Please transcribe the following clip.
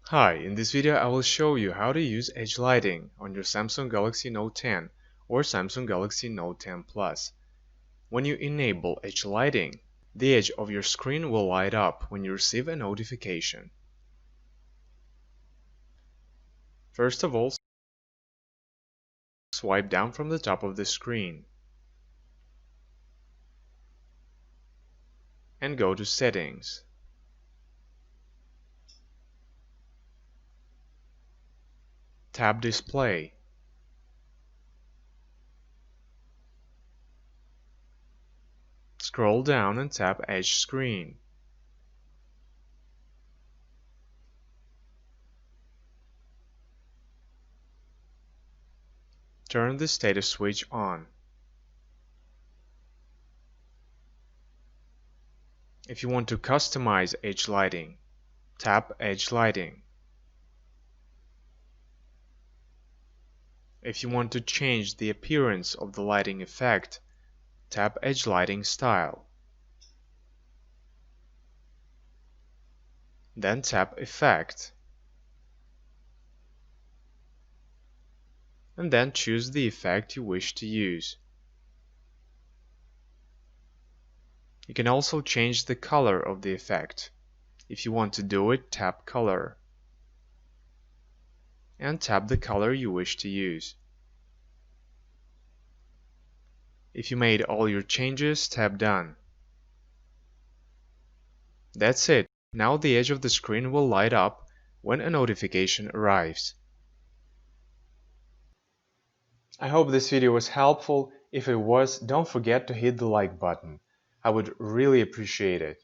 Hi, in this video I will show you how to use edge lighting on your Samsung Galaxy Note 10 or Samsung Galaxy Note 10 Plus. When you enable edge lighting, the edge of your screen will light up when you receive a notification. First of all, swipe down from the top of the screen and go to Settings. Tap Display. Scroll down and tap Edge Screen. Turn the status switch on. If you want to customize edge lighting, tap Edge Lighting. If you want to change the appearance of the lighting effect, tap Edge Lighting Style. Then tap Effect. And then choose the effect you wish to use. You can also change the color of the effect. If you want to do it, tap Color. And tap the color you wish to use. If you made all your changes, tap Done. That's it. Now the edge of the screen will light up when a notification arrives. I hope this video was helpful. If it was, don't forget to hit the like button. I would really appreciate it.